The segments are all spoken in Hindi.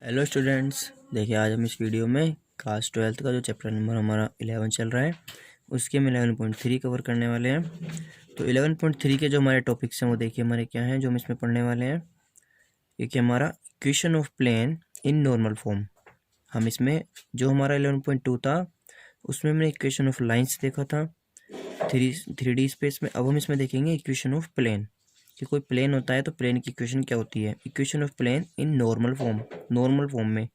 हेलो स्टूडेंट्स, देखिए आज हम इस वीडियो में क्लास 12th का जो चैप्टर नंबर हमारा 11 चल रहा है उसके हम 11.3 कवर करने वाले हैं। तो 11.3 के जो हमारे टॉपिक्स हैं वो देखिए हमारे क्या हैं जो हम इसमें पढ़ने वाले हैं। देखिए हमारा equation of plane in normal form. हम इसमें जो हमारा 11.2 था उसमें हमने इक्वेशन ऑफ लाइन्स देखा था 3D स्पेस में। अब हम इसमें देखेंगे इक्वेशन ऑफ प्लेन कि कोई प्लेन होता है तो प्लेन की इक्वेशन क्या होती है। Equation of plane in normal form, normal form में।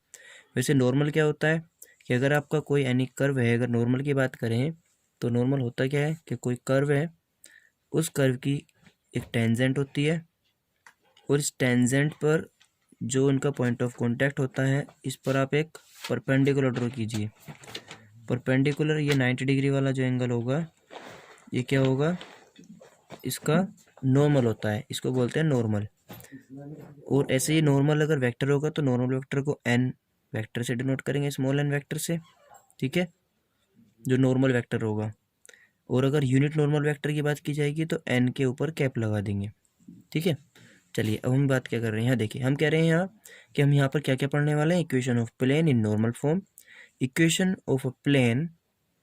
वैसे नॉर्मल क्या होता है कि अगर आपका कोई यानी कर्व है, अगर नॉर्मल की बात करें तो नॉर्मल होता क्या है कि कोई कर्व है, उस कर्व की एक टेंजेंट होती है और इस टेंजेंट पर जो उनका पॉइंट ऑफ कांटेक्ट होता है इस पर आप एक परपेंडिकुलर ड्रॉ कीजिए। परपेंडिकुलर ये 90 डिग्री वाला जो एंगल होगा ये क्या होगा, इसका नॉर्मल होता है, इसको बोलते हैं नॉर्मल। और ऐसे ही नॉर्मल अगर वेक्टर होगा तो नॉर्मल वेक्टर को एन वेक्टर से डिनोट करेंगे, स्मॉल एन वेक्टर से, ठीक है, जो नॉर्मल वेक्टर होगा। और अगर यूनिट नॉर्मल वेक्टर की बात की जाएगी तो एन के ऊपर कैप लगा देंगे, ठीक है। चलिए अब हम बात क्या कर रहे हैं यहाँ, देखिए हम कह रहे हैं यहाँ कि हम यहाँ पर क्या क्या पढ़ने वाले हैं। Equation of plane in normal form, equation of a plane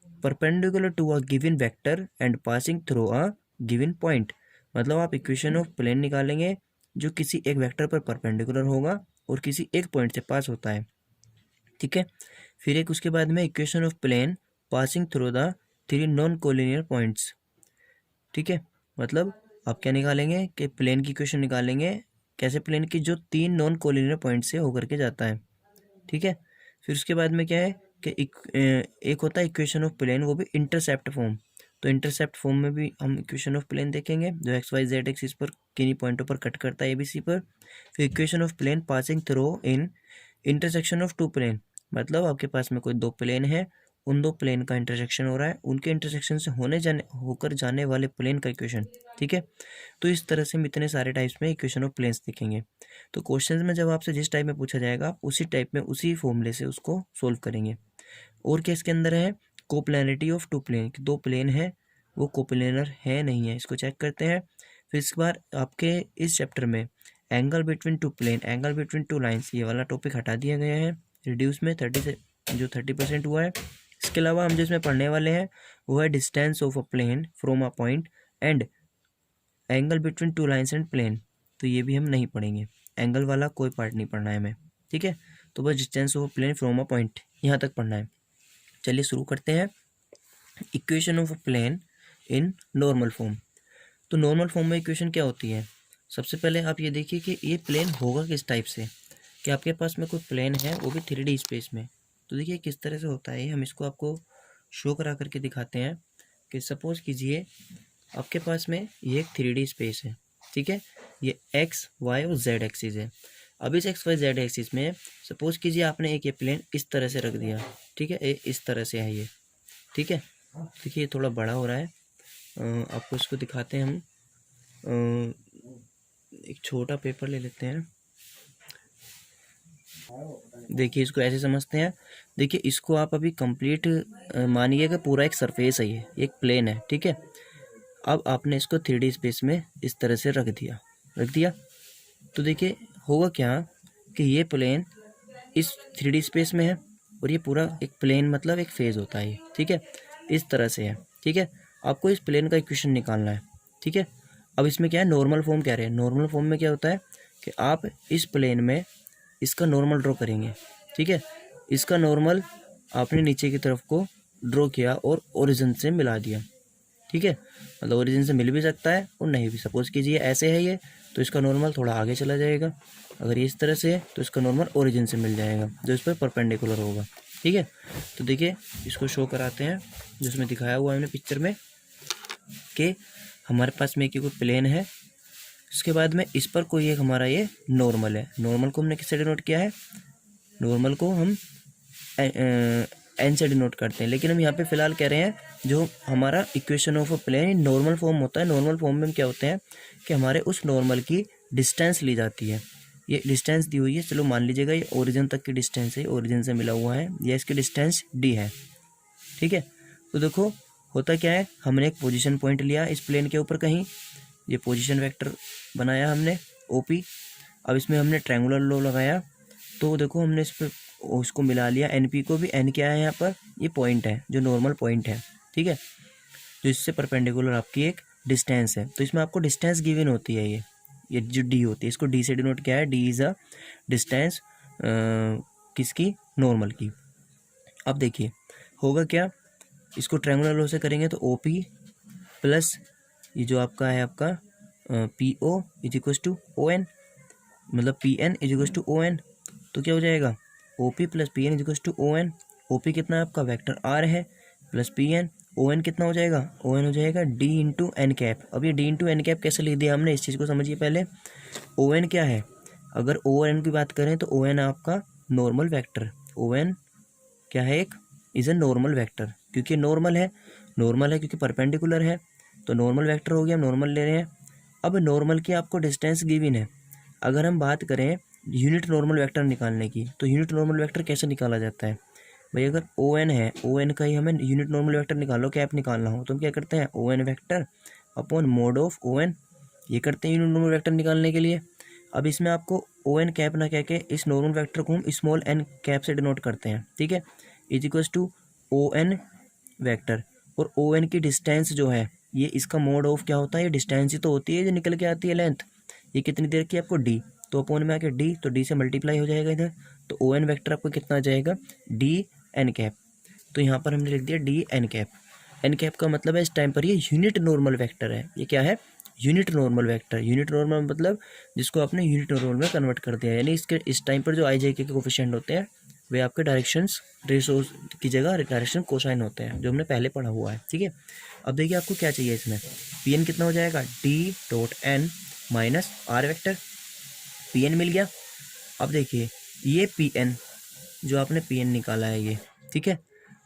perpendicular to a given vector and passing through a given point. मतलब आप इक्वेशन ऑफ प्लेन निकालेंगे जो किसी एक वेक्टर पर परपेंडिकुलर होगा और किसी एक पॉइंट से पास होता है, ठीक है। फिर एक उसके बाद में equation of plane passing through the 3 non collinear points, ठीक है। मतलब आप क्या निकालेंगे कि प्लेन की इक्वेशन निकालेंगे, कैसे प्लेन की, जो 3 नॉन कोलिनियर पॉइंट से होकर के जाता है, ठीक है। फिर उसके बाद में क्या है कि एक होता है इक्वेशन ऑफ प्लेन, वो भी इंटरसेप्ट फॉर्म। तो इंटरसेप्ट फॉर्म में भी हम इक्वेशन ऑफ प्लेन देखेंगे जो एक्स वाई जेड एक्सिस पर किन्हीं पॉइंटों पर कट करता है एबीसी पर। फिर equation of plane passing through in intersection of 2 plane. मतलब आपके पास में कोई 2 प्लेन है, उन 2 प्लेन का इंटरसेक्शन हो रहा है, उनके इंटरसेक्शन से होकर जाने वाले प्लेन का इक्वेशन, ठीक है। तो इस तरह से हम इतने सारे टाइप्स में इक्वेशन ऑफ प्लेन्स देखेंगे। तो क्वेश्चंस में जब आपसे जिस टाइप में पूछा जाएगा आप उसी टाइप में उसी फॉर्मूले से उसको सोल्व करेंगे। और क्या इसके अंदर है, कोप्लेनरिटी ऑफ 2 प्लेन, 2 प्लेन है वो कोप्लेनर है नहीं है, इसको चेक करते हैं। फिर इसके बाद आपके इस चैप्टर में angle between 2 plane, angle between 2 lines, ये वाला टॉपिक हटा दिया गया है रिड्यूस में 30 से जो 30% हुआ है। इसके अलावा हम जिसमें पढ़ने वाले हैं वो है distance of a plane from a point and angle between 2 lines and plane. तो ये भी हम नहीं पढ़ेंगे, एंगल वाला कोई पार्ट नहीं पढ़ना है हमें, ठीक है। तो बस distance of plane from a point यहाँ तक पढ़ना है। चलिए शुरू करते हैं। Equation of a plane in normal form. तो नॉर्मल फॉर्म में इक्वेशन क्या होती है, सबसे पहले आप ये देखिए कि ये प्लेन होगा किस टाइप से, कि आपके पास में कोई प्लेन है वो भी 3D स्पेस में। तो देखिए किस तरह से होता है, हम इसको आपको शो करा करके दिखाते हैं। कि सपोज कीजिए आपके पास में ये एक 3D स्पेस है, ठीक है। ये एक्स वाई और जेड एक्सिस है। अब इस एक्स वाई जेड एक्सिस में सपोज कीजिए आपने एक ये प्लेन इस तरह से रख दिया, ठीक है, इस तरह से है ये, ठीक है। देखिए ये थोड़ा बड़ा हो रहा है, आपको इसको दिखाते हैं हम। एक छोटा पेपर ले लेते हैं, देखिए इसको ऐसे समझते हैं। देखिए इसको आप अभी कंप्लीट मानिएगा पूरा एक सरफेस है, ये एक प्लेन है, ठीक है। अब आपने इसको 3D स्पेस में इस तरह से रख दिया। तो देखिए होगा क्या कि ये प्लेन इस 3D स्पेस में है और ये पूरा एक प्लेन, मतलब एक फेज होता है ये, ठीक है, इस तरह से है, ठीक है। आपको इस प्लेन का इक्वेशन निकालना है, ठीक है। अब इसमें क्या है, नॉर्मल फॉर्म कह रहे हैं। नॉर्मल फॉर्म में क्या होता है कि आप इस प्लेन में इसका नॉर्मल ड्रॉ करेंगे, ठीक है। इसका नॉर्मल आपने नीचे की तरफ को ड्रॉ किया और ओरिजिन से मिला दिया, ठीक है। मतलब ओरिजिन से मिल भी सकता है और नहीं भी। सपोज कीजिए ऐसे है ये, तो इसका नॉर्मल थोड़ा आगे चला जाएगा। अगर ये इस तरह से है तो इसका नॉर्मल ओरिजिन से मिल जाएगा जो इस पर परपेंडिकुलर होगा, ठीक है। तो देखिए इसको शो कराते हैं जिसमें दिखाया हुआ है हमने पिक्चर में कि हमारे पास में कोई प्लेन है, उसके बाद में इस पर कोई एक हमारा ये नॉर्मल है। नॉर्मल को हमने किससे डिनोट किया है, नॉर्मल को हम एन से डिनोट करते हैं। लेकिन हम यहाँ पे फिलहाल कह रहे हैं जो हमारा equation of a plane normal form होता है, नॉर्मल फॉर्म में क्या होते हैं कि हमारे उस नॉर्मल की डिस्टेंस ली जाती है। ये डिस्टेंस दी हुई है, चलो मान लीजिएगा ये ओरिजिन तक की डिस्टेंस है, ओरिजिन से मिला हुआ है, या इसकी डिस्टेंस डी है, ठीक है। तो देखो होता क्या है, हमने एक पोजीशन पॉइंट लिया इस प्लेन के ऊपर कहीं, ये पोजीशन वेक्टर बनाया हमने ओपी। अब इसमें हमने ट्रायंगुलर लॉ लगाया तो देखो हमने इस पर उसको मिला लिया, एन पी को भी। एन क्या है यहाँ पर, ये पॉइंट है जो नॉर्मल पॉइंट है, ठीक है, जो इससे परपेंडिकुलर आपकी एक डिस्टेंस है। तो इसमें आपको डिस्टेंस गिवन होती है, ये जो डी होती है, इसको डी से डिनोट किया है। डी इज़ अ डिस्टेंस किसकी, नॉर्मल की। अब देखिए होगा क्या, इसको ट्रायंगुलर लॉ से करेंगे तो ओ पी प्लस ये जो आपका है आपका P O is equals to O N, मतलब P N is equals to O N. तो क्या हो जाएगा, O P plus P N is equals to O N. O P कितना है आपका, वेक्टर आर है, plus P N. O N कितना हो जाएगा, ओ एन हो जाएगा डी इंटू एन कैप। अब ये डी इंटू एन कैप कैसे लिख दिया हमने, इस चीज़ को समझिए पहले। ओ एन क्या है, अगर ओ एन की बात करें तो ओ एन आपका नॉर्मल वेक्टर, ओ एन क्या है, एक इज़ ए नॉर्मल वेक्टर, क्योंकि नॉर्मल है, नॉर्मल है क्योंकि परपेंडिकुलर है, तो नॉर्मल वेक्टर हो गया, हम नॉर्मल ले रहे हैं। अब नॉर्मल की आपको डिस्टेंस गिवन है। अगर हम बात करें यूनिट नॉर्मल वेक्टर निकालने की, तो यूनिट नॉर्मल वेक्टर कैसे निकाला जाता है भाई, अगर ओ एन है, ओ एन का ही हमें यूनिट नॉर्मल वेक्टर निकालो, कैप निकालना हो, तो हम क्या करते हैं, O N vector upon mod of O N, ये करते हैं यूनिट नॉर्मल वेक्टर निकालने के लिए। अब इसमें आपको ओ एन कैप ना कह के इस नॉर्मल वेक्टर को हम स्मॉल एन कैप से डिनोट करते हैं, ठीक है, is equals to O N vector. और ओ एन की डिस्टेंस जो है, ये इसका मोड ऑफ क्या होता है, ये डिस्टेंस ही तो होती है जो निकल के आती है लेंथ। ये कितनी देर की आपको डी, तो अपॉन में आके डी, तो डी से मल्टीप्लाई हो जाएगा इधर, तो ओ एन वैक्टर आपको कितना आ जाएगा, डी एन कैप। तो यहाँ पर हमने लिख दिया D N cap. N cap का मतलब है इस टाइम पर ये यूनिट नॉर्मल वेक्टर है। ये क्या है, unit normal vector. Unit normal मतलब जिसको आपने यूनिट नॉर्मल में कन्वर्ट कर दिया, यानी इसके इस टाइम पर जो आई जे के कोफिशिएंट होते हैं वे आपके डायरेक्शंस रेशोज की जगह डायरेक्शन कोसाइन होते हैं, जो हमने पहले पढ़ा हुआ है, ठीक है। अब देखिए आपको क्या चाहिए इसमें, पी एन कितना हो जाएगा, D dot N minus R vector, P N मिल गया। अब देखिए ये पी एन जो आपने पी एन निकाला है ये, ठीक है,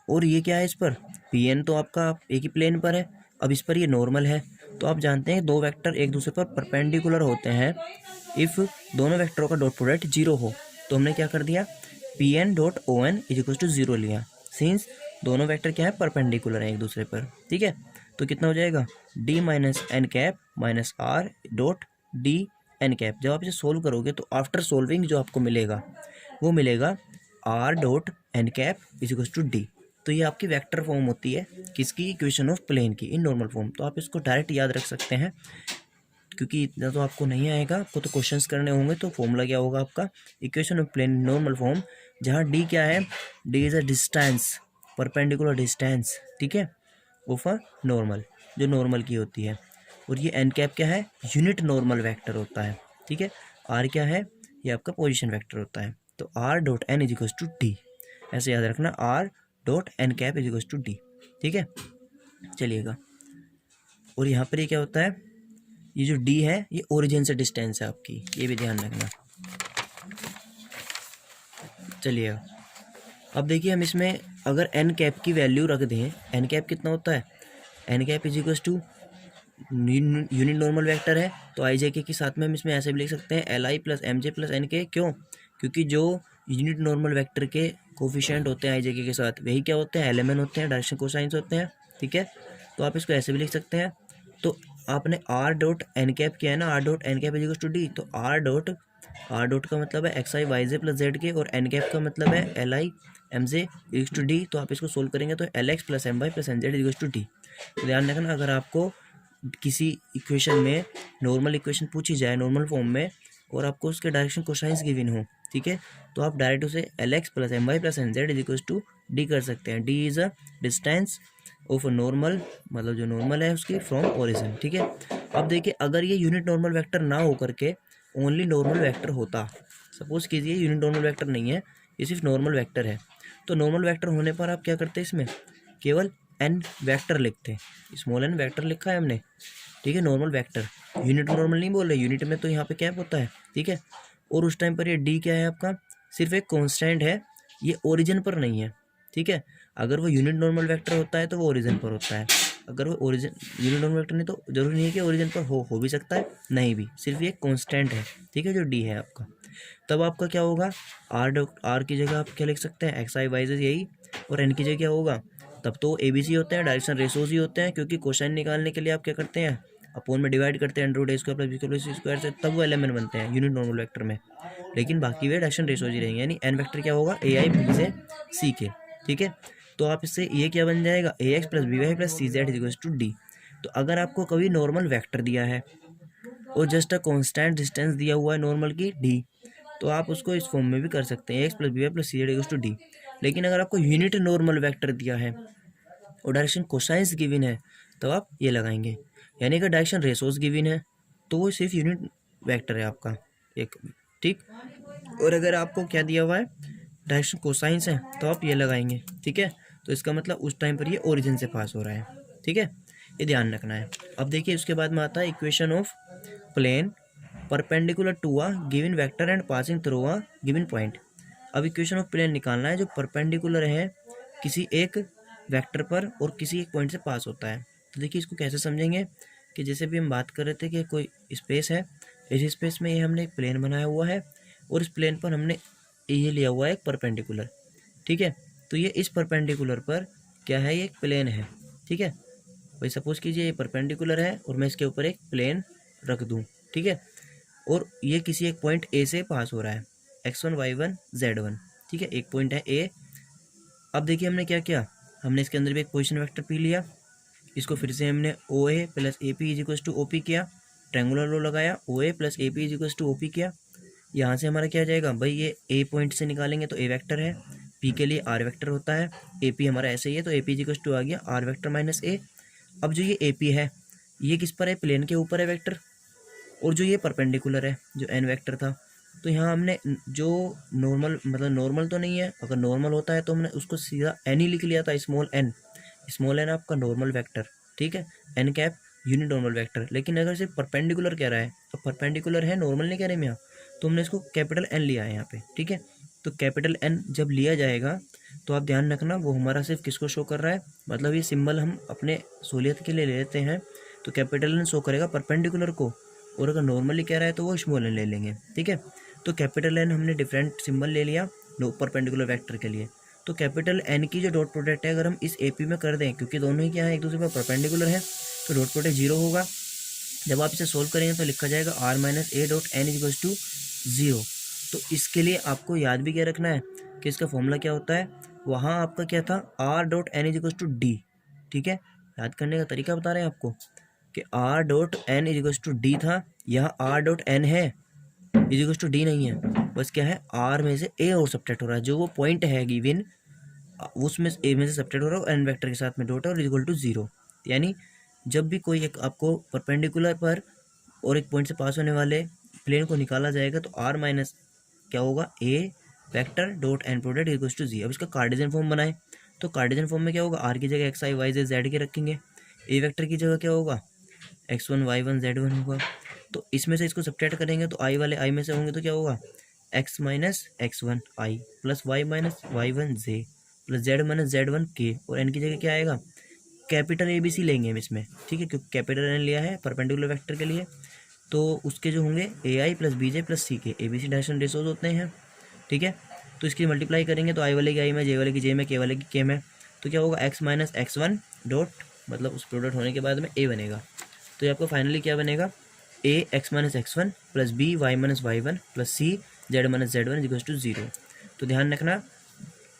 और ये क्या है, इस पर पी एन तो आपका एक ही प्लेन पर है, अब इस पर ये नॉर्मल है। तो आप जानते हैं दो वेक्टर एक दूसरे पर परपेंडिकुलर होते हैं इफ़ दोनों वेक्टरों का डॉट प्रोडक्ट जीरो हो। तो हमने क्या कर दिया, P N dot O N is equal to zero लिया, सिंस दोनों वेक्टर क्या है, परपेंडिकुलर है एक दूसरे पर, ठीक है। तो कितना हो जाएगा, D minus N cap minus R dot D N cap. जब आप इसे सोल्व करोगे तो आफ्टर सोल्विंग जो आपको मिलेगा वो मिलेगा R dot N cap is equal to D. तो ये आपकी वेक्टर फॉर्म होती है किसकी, इक्वेशन ऑफ प्लेन की, इन नॉर्मल फॉर्म। तो आप इसको डायरेक्ट याद रख सकते हैं, क्योंकि इतना तो आपको नहीं आएगा, आपको तो क्वेश्चंस करने होंगे। तो फॉर्मूला क्या होगा आपका, equation of plane normal form, जहाँ डी क्या है, D is a distance, perpendicular distance, ठीक है, ऑफ अ नॉर्मल, जो नॉर्मल की होती है। और ये एन कैप क्या है, यूनिट नॉर्मल वेक्टर होता है, ठीक है। आर क्या है, ये आपका पोजीशन वेक्टर होता है। तो R dot N is equal to D, ऐसे याद रखना, R dot N cap is equal to D, ठीक है। चलिएगा, और यहाँ पर ये क्या होता है, ये जो डी है ये ओरिजिन से डिस्टेंस है आपकी, ये भी ध्यान रखना। चलिए अब देखिए हम इसमें अगर एन कैप की वैल्यू रख दें, एन कैप कितना होता है, N cap is equal to unit normal vector है, तो आई जे के साथ में हम इसमें ऐसे भी लिख सकते हैं L I plus M J plus N K. क्यों, क्योंकि जो यूनिट नॉर्मल वेक्टर के कोफिशिएंट होते हैं आई जे के साथ, वही क्या होते हैं, एल एम एन होते हैं, डायरेक्शन कोसाइंस होते हैं, ठीक है। तो आप इसको ऐसे भी लिख सकते हैं। तो आपने आर डॉट एन कैप किया है ना, R dot N cap is equal to D, तो आर डॉट का मतलब है X I Y J plus Z K, और एन कैप का मतलब है L I M J is to D. तो आप इसको सोल्व करेंगे तो L X plus M Y plus N Z is to D. तो ध्यान रखना, अगर आपको किसी इक्वेशन में नॉर्मल इक्वेशन पूछी जाए नॉर्मल फॉर्म में, और आपको उसके डायरेक्शन कोसाइंस गिवन हो, ठीक है, तो आप डायरेक्ट उसे L X plus M Y plus N Z is equal to D कर सकते हैं। D is a distance of normal, मतलब जो नॉर्मल है उसकी फ्रॉम ओरिजिन, ठीक है। अब देखिए अगर ये यूनिट नॉर्मल वेक्टर ना हो करके ओनली नॉर्मल वेक्टर होता, सपोज कीजिए यूनिट नॉर्मल वेक्टर नहीं है, ये सिर्फ नॉर्मल वेक्टर है, तो नॉर्मल वेक्टर होने पर आप क्या करते हैं, इसमें केवल एन वेक्टर लिखते हैं, स्मॉल एन वेक्टर लिखा है हमने, ठीक है, नॉर्मल वेक्टर, यूनिट नॉर्मल नहीं बोल रहे, यूनिट में तो यहाँ पे कैप होता है, ठीक है। और उस टाइम पर ये डी क्या है आपका, सिर्फ एक कांस्टेंट है, ये ओरिजिन पर नहीं है, ठीक है। अगर वो यूनिट नॉर्मल वेक्टर होता है तो वो ओरिजिन पर होता है, अगर वो ओरिजिन यूनिट नॉर्मल वेक्टर नहीं तो जरूरी नहीं है कि ओरिजिन पर हो भी सकता है, नहीं भी, सिर्फ ये कांस्टेंट है, ठीक है, जो डी है आपका। तब आपका क्या होगा, आर की जगह आप क्या लिख सकते हैं, एक्स आई वाई जेड यही, और एन की जगह क्या होगा, तब तो ए बी सी होते हैं, डायरेक्शन रेशोज ही होते हैं, क्योंकि क्वेश्चन निकालने के लिए आप क्या करते हैं, अपोन में डिवाइड करते हैं under root A square plus B square plus C square से, तब वो एलिमेंट बनते हैं यूनिट नॉर्मल वेक्टर में। लेकिन बाकी वे डायरेक्शन रेशोज ही रहेंगे, यानी एन वेक्टर क्या होगा, ए आई बी से सी के। ठीक है, तो आप इससे ये क्या बन जाएगा, A X plus B Y plus C Z equals to D. तो अगर आपको कभी नॉर्मल वेक्टर दिया है और जस्ट अ कॉन्स्टेंट डिस्टेंस दिया हुआ है नॉर्मल की डी, तो आप उसको इस फॉर्म में भी कर सकते हैं, X plus B Y plus C Z equals to D. लेकिन अगर आपको यूनिट नॉर्मल वेक्टर दिया है और डायरेक्शन कोसाइंस गिवन है, तो आप ये लगाएंगे। यानी कि डायरेक्शन रेशोज गिवन है तो वो सिर्फ यूनिट वेक्टर है आपका एक। ठीक, और अगर आपको क्या दिया हुआ है, डायरेक्शन कोसाइंस है, तो आप ये लगाएंगे। ठीक है, तो इसका मतलब उस टाइम पर ये ओरिजिन से पास हो रहा है। ठीक है, ये ध्यान रखना है। अब देखिए उसके बाद में आता है equation of plane perpendicular to a given vector and passing through a given point. अब इक्वेशन ऑफ प्लेन निकालना है जो परपेंडिकुलर है किसी एक वेक्टर पर और किसी एक पॉइंट से पास होता है। तो देखिए इसको कैसे समझेंगे कि जैसे भी हम बात कर रहे थे कि कोई स्पेस है, इस स्पेस में ये हमने एक प्लेन बनाया हुआ है और इस प्लेन पर हमने ये लिया हुआ है एक परपेंडिकुलर। ठीक है, तो ये इस परपेंडिकुलर पर क्या है, ये एक प्लेन है। ठीक है, भाई सपोज कीजिए ये परपेंडिकुलर है और मैं इसके ऊपर एक प्लेन रख दूँ। ठीक है, और ये किसी एक पॉइंट ए से पास हो रहा है, x1 y1 z1। ठीक है, एक पॉइंट है ए। अब देखिए हमने क्या किया, हमने इसके अंदर भी एक पोजीशन वेक्टर पी लिया, इसको फिर से हमने O A plus A P is equals to O P किया, ट्रायंगुलर लो लगाया, O A plus A P is equals to O P किया। यहाँ से हमारा क्या आ जाएगा भाई, ये ए पॉइंट से निकालेंगे तो ए वेक्टर है, पी के लिए आर वेक्टर होता है, ए पी हमारा ऐसे ही है, तो A P is equals to आ गया आर वेक्टर माइनस ए। अब जो ये ए पी है ये किस पर है, प्लेन के ऊपर है वेक्टर, और जो ये परपेंडिकुलर है जो एन वेक्टर था, तो यहाँ हमने जो नॉर्मल, मतलब नॉर्मल तो नहीं है, अगर नॉर्मल होता है तो हमने उसको सीधा एन ही लिख लिया था, स्मॉल एन। स्मॉल एन आपका नॉर्मल वेक्टर। ठीक है, N cap unit normal vector. लेकिन अगर सिर्फ परपेंडिकुलर कह रहा है, तो परपेंडिकुलर है, नॉर्मल नहीं कह रहे हम यहाँ, तो हमने इसको कैपिटल एन लिया है यहाँ पे। ठीक है, तो कैपिटल एन जब लिया जाएगा तो आप ध्यान रखना वो हमारा सिर्फ किसको शो कर रहा है, मतलब ये सिंबल हम अपने सहूलियत के लिए ले लेते हैं, तो कैपिटल एन शो करेगा परपेंडिकुलर को, और अगर नॉर्मली कह रहा है तो वो स्मॉल एन ले लेंगे। ठीक है, तो कैपिटल एन हमने डिफरेंट सिंबल ले लिया परपेंडिकुलर वेक्टर के लिए। तो कैपिटल एन की जो डॉट प्रोडक्ट है अगर हम इस एपी में कर दें, क्योंकि दोनों ही क्या है, एक दूसरे पर परपेंडिकुलर है, तो डॉट प्रोडक्ट जीरो होगा। जब आप इसे सोल्व करेंगे तो लिखा जाएगा R minus A dot N equals to zero. तो इसके लिए आपको याद भी क्या रखना है कि इसका फॉर्मूला क्या होता है, वहाँ आपका क्या था, R dot N equals to D. ठीक है, याद करने का तरीका बता रहे हैं आपको कि R dot N equals to D था, यहाँ आर डॉट एन है, इक्वल्स टू डी नहीं है, बस क्या है आर में से ए और सब्ट्रैक्ट हो रहा है, जो वो पॉइंट है गिवन उसमें ए में से सब्ट्रैक्ट हो रहा है, एन वेक्टर के साथ में डॉट है और इक्वल टू जीरो। यानी जब भी कोई एक आपको परपेंडिकुलर पर और एक पॉइंट से पास होने वाले प्लेन को निकाला जाएगा तो आर माइनस क्या होगा, A vector dot N product equals to G. अब इसका कार्टेशियन फॉर्म बनाए तो कार्टेशियन फॉर्म में क्या होगा, आर की जगह x I Y Z Z के रखेंगे, ए वेक्टर की जगह क्या होगा, x1 y1 z1 होगा। तो इसमें से इसको सब्ट्रैक्ट करेंगे तो आई वाले आई में से होंगे तो क्या होगा, x minus x1 i plus y minus y1 z plus z minus z1 k, और n की जगह क्या आएगा, कैपिटल ए बी सी लेंगे हम इसमें। ठीक है, क्योंकि कैपिटल एन लिया है परपेंडिकुलर वेक्टर के लिए, तो उसके जो होंगे A I plus B J plus C K, A B C direction ratios होते हैं। ठीक है, तो इसकी मल्टीप्लाई करेंगे तो आई वाले की आई में, जे वाले की जे में, के वाले की के में, तो क्या होगा x माइनस x1 डॉट, मतलब उस प्रोडक्ट होने के बाद में a बनेगा। तो ये आपको फाइनली क्या बनेगा, A X minus x1 plus B Y minus y1 plus C Z minus z1 equals to zero. तो ध्यान रखना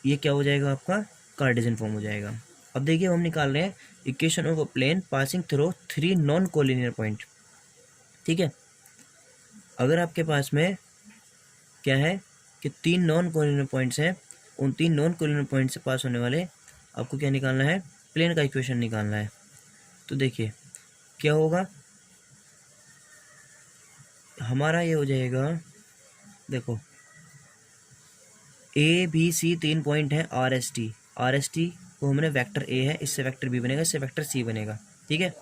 ये क्या हो जाएगा, आपका कार्टेशियन फॉर्म हो जाएगा। अब देखिए हम निकाल रहे हैं equation of a plane passing through 3 non collinear point. ठीक है, अगर आपके पास में क्या है कि 3 नॉन कोलिनियर पॉइंट्स हैं, उन 3 नॉन कोलिनियर पॉइंट से पास होने वाले आपको क्या निकालना है, प्लेन का इक्वेशन निकालना है। तो देखिए क्या होगा, हमारा ये हो जाएगा, देखो ए बी सी 3 पॉइंट है, आर एस टी को हमने वेक्टर ए है, इससे वेक्टर बी बनेगा, इससे वेक्टर सी बनेगा। ठीक है,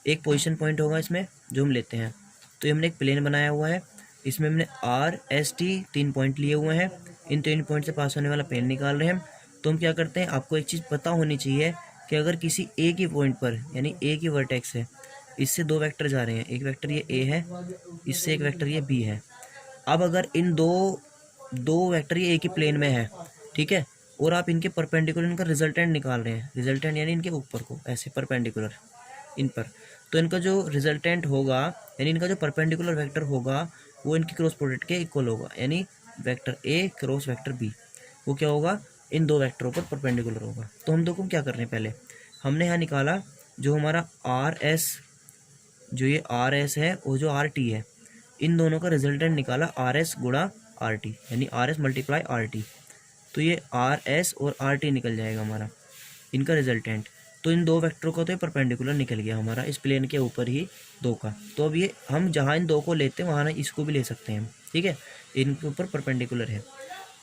एक पोजीशन पॉइंट होगा इसमें जो हम लेते हैं, तो ये हमने एक प्लेन बनाया हुआ है, इसमें हमने आर एस टी 3 पॉइंट लिए हुए हैं, इन 3 पॉइंट से पास होने वाला प्लेन निकाल रहे हैं। तो हम क्या करते हैं, आपको एक चीज़ पता होनी चाहिए कि अगर किसी ए की पॉइंट पर, यानी ए की वर्टेक्स है, इससे 2 वेक्टर जा रहे हैं, एक वेक्टर ये ए है, इससे एक वेक्टर ये बी है। अब अगर इन दो वेक्टर ये एक ही प्लेन में है, ठीक है, और आप इनके परपेंडिकुलर इनका रिजल्टेंट निकाल रहे हैं, रिजल्टेंट यानी इनके ऊपर को ऐसे परपेंडिकुलर इन पर, तो इनका जो रिजल्टेंट होगा यानी इनका जो परपेंडिकुलर वेक्टर होगा वो इनकी क्रॉस प्रोडक्ट के इक्वल होगा, यानी vector A cross vector B वो क्या होगा, इन दो वेक्टरों पर परपेंडिकुलर होगा। तो हम देखो क्या कर रहे हैं, पहले हमने यहाँ निकाला जो हमारा आर एस, जो ये आर एस है और जो आर टी है, इन दोनों का रिजल्टेंट निकाला आर एस गुणा आर टी, यानी R S multiply R T. तो ये आर एस और आर टी निकल जाएगा हमारा इनका रिजल्टेंट। तो इन दो वेक्टरों का तो ये परपेंडिकुलर निकल गया हमारा इस प्लेन के ऊपर ही दो का। तो अब ये हम जहाँ इन दो को लेते हैं वहाँ ना इसको भी ले सकते हैं हम, ठीक है, इनके ऊपर परपेंडिकुलर है।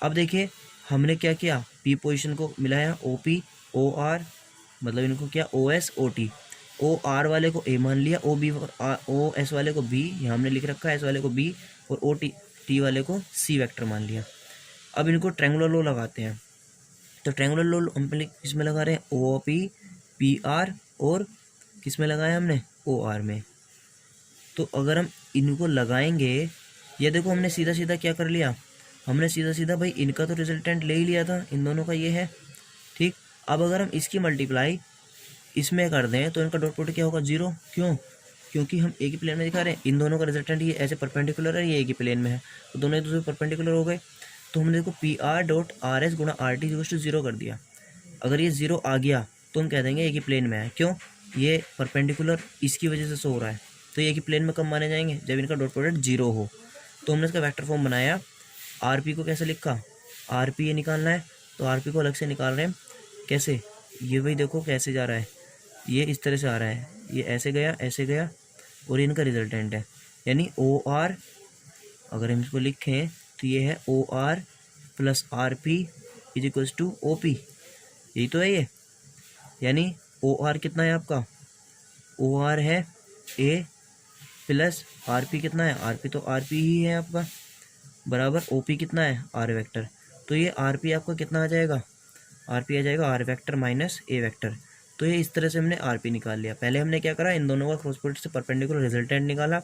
अब देखिए हमने क्या किया, पी पोजीशन को मिलाया ओ पी ओ आर, मतलब इनको क्या O S O T, O R वाले को ए मान लिया, ओ बी ओ एस वाले को बी, यहाँ हमने लिख रखा है एस वाले को बी, और ओ टी टी वाले को सी वेक्टर मान लिया। अब इनको ट्रायंगुलर लॉ लगाते हैं। तो ट्रायंगुलर लॉ हम किस में लगा रहे हैं, ओ पी पी आर, और किस में लगाया हमने, ओ आर में। तो अगर हम इनको लगाएंगे, ये देखो हमने सीधा सीधा क्या कर लिया, हमने सीधा सीधा भाई इनका तो रिजल्टेंट ले ही लिया था, इन दोनों का ये है, ठीक। अब अगर हम इसकी मल्टीप्लाई इसमें कर दें तो इनका डॉट प्रोडक्ट क्या होगा, जीरो। क्यों, क्योंकि हम एक ही प्लेन में दिखा रहे हैं, इन दोनों का रिजल्टेंट ये ऐसे परपेंडिकुलर है, ये एक ही प्लेन में है, तो दोनों एक दूसरे परपेंडिकुलर हो गए। तो हमने देखो P R dot R S गुणा आर टी टू जीरो कर दिया। अगर ये जीरो आ गया तो हम कह देंगे एक ही प्लेन में है, क्यों, ये परपेंडिकुलर इसकी वजह से शो हो रहा है। तो ये एक ही प्लेन में कब माने जाएंगे, जब इनका डॉट प्रोडक्ट जीरो हो। तो हमने इसका वेक्टर फॉर्म बनाया, आर पी को कैसे लिखा, आर पी ये निकालना है, तो आर पी को अलग से निकाल रहे हैं, कैसे, ये भाई देखो कैसे जा रहा है, ये इस तरह से आ रहा है, ये ऐसे गया और ये इनका रिजल्टेंट है, यानी ओ आर, अगर हम इसको लिखें तो ये है O R plus R P is equals to O P, यही तो है ये। यानी ओ आर कितना है आपका, ओ आर है ए प्लस आर पी कितना है, आर पी तो आर पी ही है आपका, बराबर ओ पी कितना है, आर वेक्टर। तो ये आर पी आपका कितना आ जाएगा, आर पी आ जाएगा R vector minus A vector. तो ये इस तरह से हमने आर पी निकाल लिया। पहले हमने क्या करा, इन दोनों का क्रॉस प्रोडक्ट से परपेंडिकुलर रिजल्टेंट निकाला।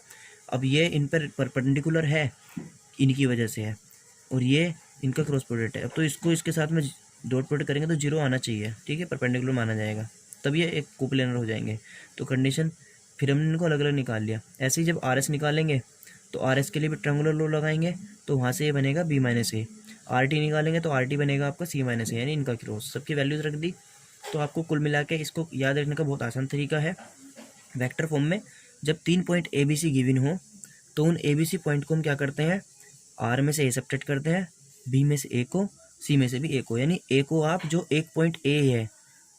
अब ये इन पर परपेंडिकुलर है, इनकी वजह से है, और ये इनका क्रॉस प्रोडक्ट है। अब तो इसको इसके साथ में डॉट प्रोडक्ट करेंगे तो जीरो आना चाहिए, ठीक है, परपेंडिकुलर माना जाएगा, तब ये एक कोप्लेनर हो जाएंगे। तो कंडीशन फिर हमने इनको अलग अलग निकाल लिया। ऐसे ही जब आर एस निकालेंगे तो आर एस के लिए भी ट्रायंगुलर लॉ लगाएंगे, तो वहाँ से ये बनेगा B minus A. R T निकालेंगे तो आर टी बनेगा आपका सी माइनस ए, यानी इनका क्रॉस। सबकी वैल्यूज रख दी। तो आपको कुल मिला के इसको याद रखने का बहुत आसान तरीका है, वेक्टर फॉर्म में जब 3 point A B C given हो तो उन ए बी सी पॉइंट को हम क्या करते हैं, आर में से ए सब्ट्रैक्ट करते हैं, बी में से ए को, सी में से भी ए को, यानी ए को आप जो एक पॉइंट ए है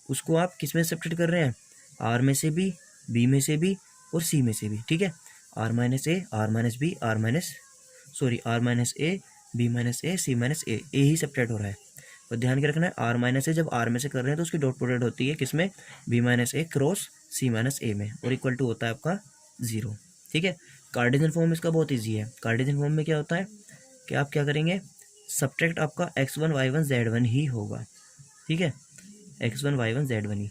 उसको आप किस में सब्ट्रैक्ट कर रहे हैं, आर में से भी, बी में से भी और सी में से भी, ठीक है। R minus A, R minus B, R minus A, B minus A, C minus A ही सब्ट्रैक्ट हो रहा है। और ध्यान के रखना है आर माइनस ए जब आर में से कर रहे हैं तो उसकी डॉट प्रोडक्ट होती है किसमें, B minus A cross C minus ए में, और इक्वल टू होता है आपका जीरो, ठीक है। कार्टेशियन फॉर्म इसका बहुत ईजी है। कार्टेशियन फॉर्म में क्या होता है कि आप क्या करेंगे, सब्ट्रैक्ट आपका x1 y1 z1 ही होगा, ठीक है, x1 y1 z1 ही।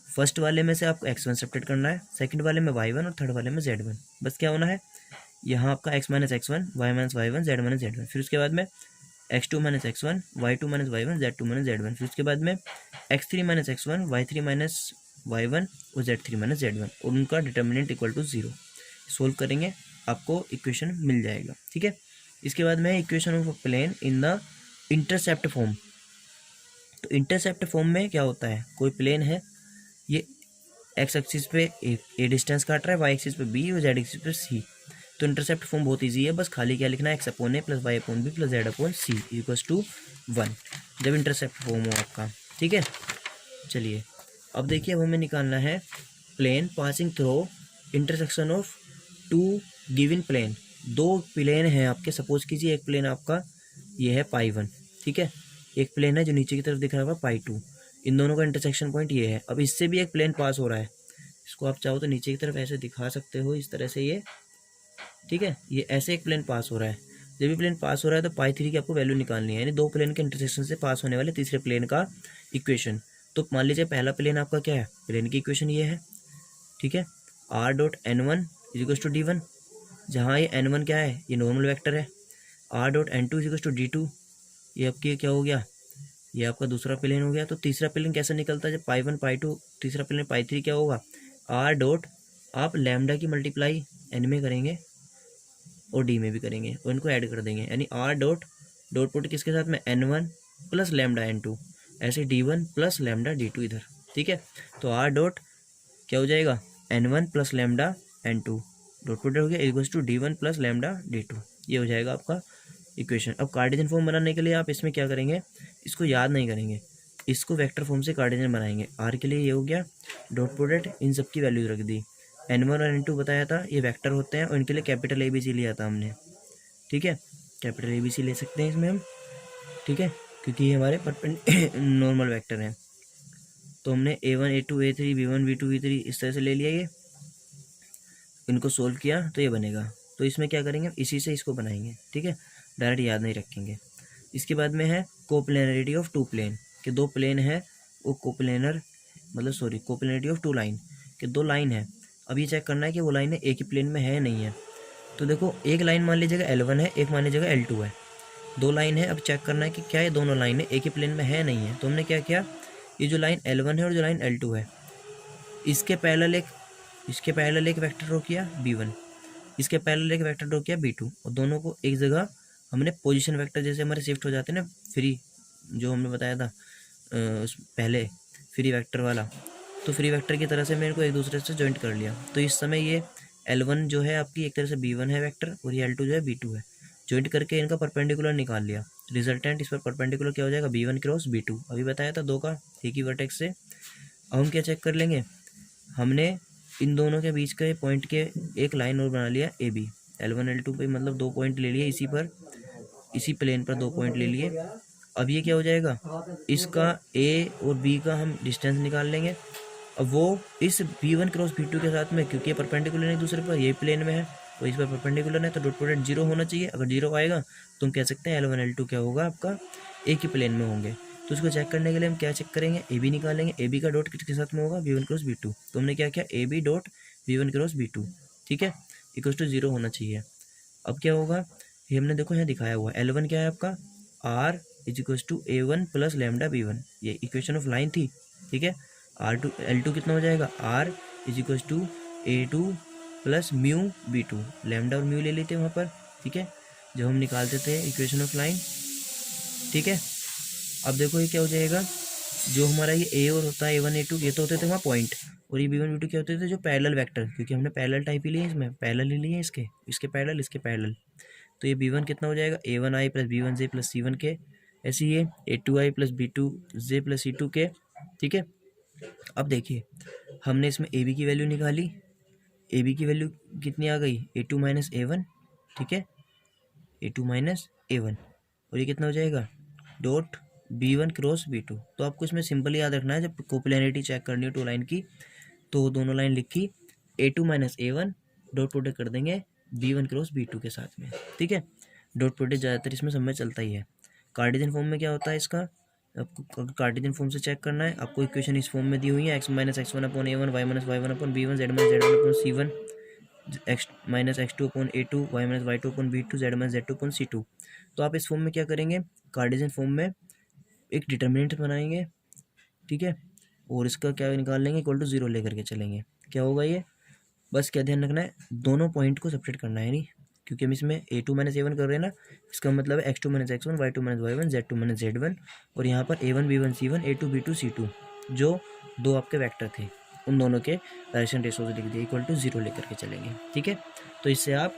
फर्स्ट वाले में से आपको x1 सब्ट्रैक्ट करना है, सेकंड वाले में y1 और थर्ड वाले में z1। बस क्या होना है, यहाँ आपका x minus x1, y minus y1, z minus z1, फिर उसके बाद में x2 minus x1, y2 minus y1, z2 minus z1, फिर उसके बाद में x3 minus x1, y3 minus y1 और z3 माइनस z1, और उनका determinant equal to zero. Solve करेंगे आपको इक्वेशन मिल जाएगा, ठीक है। इसके बाद में equation of plane in the intercept form. तो इंटरसेप्ट फॉर्म में क्या होता है, कोई प्लेन है, ये एक्स एक्सिस पे ए डिस्टेंस काट रहा है, वाई एक्सिस पे बी और जेड एक्सिस पे सी। तो इंटरसेप्ट फॉर्म बहुत इजी है, बस खाली क्या लिखना है, X upon A plus Y upon B plus Z upon C equals to 1, जब इंटरसेप्ट फॉर्म हो आपका, ठीक है। चलिए अब देखिए, अब हमें निकालना है plane passing through intersection of two given plane. दो प्लेन हैं आपके, सपोज कीजिए एक प्लेन आपका ये है पाई 1, ठीक है, एक प्लेन है जो नीचे की तरफ दिख रहा है पाई 2, इन दोनों का इंटरसेक्शन पॉइंट ये है। अब इससे भी एक प्लेन पास हो रहा है, इसको आप चाहो तो नीचे की तरफ ऐसे दिखा सकते हो इस तरह से, ये ठीक है, ये ऐसे एक प्लेन पास हो रहा है। जब भी प्लेन पास हो रहा है तो पाई 3 की आपको वैल्यू निकालनी है, यानी दो प्लेन के इंटरसेक्शन से पास होने वाले तीसरे प्लेन का इक्वेशन। तो मान लीजिए पहला प्लेन आपका क्या है, प्लेन की इक्वेशन ये है, ठीक है, R dot n1 equals to d1, जहाँ ये n1 क्या है, ये नॉर्मल वेक्टर है, R dot n2 equals to d2, ये आपकी क्या हो गया, ये आपका दूसरा प्लेन हो गया। तो तीसरा प्लेन कैसे निकलता है, जब पाई 1 पाई 2, तीसरा प्लेन पाई 3 क्या होगा, आर डॉट आप लैम्डा की मल्टीप्लाई एन में करेंगे और डी में भी करेंगे और इनको ऐड कर देंगे, यानी आर डॉट डॉट प्रोडक्ट किसके साथ में N one plus lambda N two, ऐसे D one plus lambda D two इधर, ठीक है। तो आर डॉट क्या हो जाएगा N one plus lambda N two dot product हो गया equals to D one plus lambda D two, ये हो जाएगा आपका इक्वेशन। अब कार्टेशियन फॉर्म बनाने के लिए आप इसमें क्या करेंगे, इसको याद नहीं करेंगे, इसको वेक्टर फॉर्म से कार्टेशियन बनाएंगे। आर के लिए ये हो गया डॉट प्रोडक्ट इन सब की वैल्यूज रख दी, एन वन और एन टू बताया था ये वेक्टर होते हैं और इनके लिए कैपिटल ए बी सी लिया था हमने, ठीक है। कैपिटल ए बी सी ले सकते हैं इसमें हम, ठीक है, क्योंकि ये हमारे नॉर्मल वेक्टर हैं। तो हमने A one A two A three B one B two B three इस तरह से ले लिया, ये इनको सोल्व किया तो ये बनेगा। तो इसमें क्या करेंगे, इसी से इसको बनाएंगे, ठीक है, डायरेक्ट याद नहीं रखेंगे। इसके बाद में है कोप्लेनरिटी ऑफ टू प्लेन, कि दो प्लेन है वो कोप्लेनर मतलब sorry coplanarity of two line, कि दो लाइन है। अब ये चेक करना है कि वो लाइन है एक ही प्लेन में है या नहीं है। तो देखो एक लाइन मान लीजिएगा L1 है, एक मान लीजिएगा L2 है, दो लाइन है। अब चेक करना है कि क्या ये दोनों लाइन है एक ही प्लेन में है नहीं है। तो हमने क्या किया, ये जो लाइन L1 है और जो लाइन L2 है इसके पैरेलल एक वेक्टर ड्रॉ किया B1, इसके पैरेलल एक वेक्टर ड्रॉ किया B2, और दोनों को एक जगह हमने पोजीशन वेक्टर जैसे हमारे शिफ्ट हो जाते हैं ना, फ्री जो हमने बताया था पहले फ्री वेक्टर वाला, तो फ्री वेक्टर की तरह से मेरे को एक दूसरे से जॉइंट कर लिया। तो इस समय ये L1 जो है आपकी एक तरह से B1 है वेक्टर और ये L2 जो है B2 है, जॉइंट करके इनका परपेंडिकुलर निकाल लिया। रिजल्टेंट इस पर परपेंडिकुलर क्या हो जाएगा B1 क्रॉस B2, अभी बताया था दो का एक ही वर्टेक्स से। अब हम क्या चेक कर लेंगे, हमने इन दोनों के बीच के पॉइंट के एक लाइन और बना लिया ए बी, L1 L2 पे मतलब दो पॉइंट ले लिए इसी प्लेन पर दो पॉइंट ले लिए। अब ये क्या हो जाएगा, इसका ए और बी का हम डिस्टेंस निकाल लेंगे। अब वो इस B1 क्रॉस B2 के साथ में, क्योंकि ये परपेंडिकुलर है एक दूसरे पर, ये प्लेन में है तो इस पर परपेंडिकुलर है, तो डॉट प्रोडक्ट जीरो होना चाहिए। अगर जीरो आएगा तो हम कह सकते हैं L1 L2 क्या होगा आपका एक ही प्लेन में होंगे। तो इसको चेक करने के लिए हम क्या चेक करेंगे, ए बी निकालेंगे, ए बी का डॉट किसके साथ में होगा B1 क्रॉस B2। तो हमने क्या किया A B dot B1 cross B2, ठीक है, इक्वल टू जीरो होना चाहिए। अब क्या होगा, ये हमने देखो यहाँ दिखाया हुआ L1 क्या है आपका R is equal to A1 plus lambda B1, ये इक्वेशन ऑफ लाइन थी, ठीक है। R2 L2 कितना हो जाएगा R is equal to A2 plus mu B2, lambda और म्यू ले लेते हैं वहाँ पर, ठीक है, जब हम निकालते थे इक्वेशन ऑफ लाइन, ठीक है। अब देखो ये क्या हो जाएगा, जो हमारा ये ए और होता है A1 A2 ये तो होते थे वहाँ पॉइंट, और ये B1 B2 क्या होते थे जो पैरेलल वेक्टर, क्योंकि हमने पैरेलल टाइप ही लिए इसमें, पैरेलल ही लिए इसके पैरेलल। तो ये B1 कितना हो जाएगा A1I plus B1J plus C1 के, ऐसे ही ये A2I plus B2J plus C2 के, ठीक है। अब देखिए हमने इसमें ए बी की वैल्यू निकाली, ए बी की वैल्यू कितनी आ गई A2 माइनस A1, ठीक है, A2 माइनस A1, और ये कितना हो जाएगा डॉट B1 क्रॉस B2। तो आपको इसमें सिंपल याद रखना है, जब कोप्लेनिटी चेक करनी हो टू लाइन की तो दोनों लाइन लिखी A2 minus A1 dot product कर देंगे B1 क्रॉस B2 के साथ में, ठीक है। डॉट प्रोडक्ट ज़्यादातर इसमें समय चलता ही है। कार्टेशियन फॉर्म में क्या होता है इसका, आपको कार्टेशियन फॉर्म से चेक करना है, आपको इक्वेशन इस फॉर्म में दी हुई है x minus x1 upon A1 y minus y1 upon B1 z minus z1 upon C1 x minus x2 upon A2 y minus y2 upon B2 z minus z2 upon C2। तो आप इस फॉर्म में क्या करेंगे, कार्टेशियन फॉर्म में एक डिटर्मिनेंट बनाएंगे, ठीक है, और इसका क्या निकाल लेंगे इक्वल टू जीरो लेकर के चलेंगे। क्या होगा ये, बस क्या ध्यान रखना है दोनों पॉइंट को सेपरेट करना है, नहीं क्योंकि हम इसमें A2 माइनस A1 कर रहे हैं ना, इसका मतलब है x2 minus x1 y2 minus y1 z2 minus z1, और यहाँ पर A1 B1 C1 A2 B2 C2 जो दो आपके वेक्टर थे उन दोनों के डायरेक्शन रेशोज लिख दिए इक्वल टू जीरो लेकर के चलेंगे, ठीक है। तो इससे आप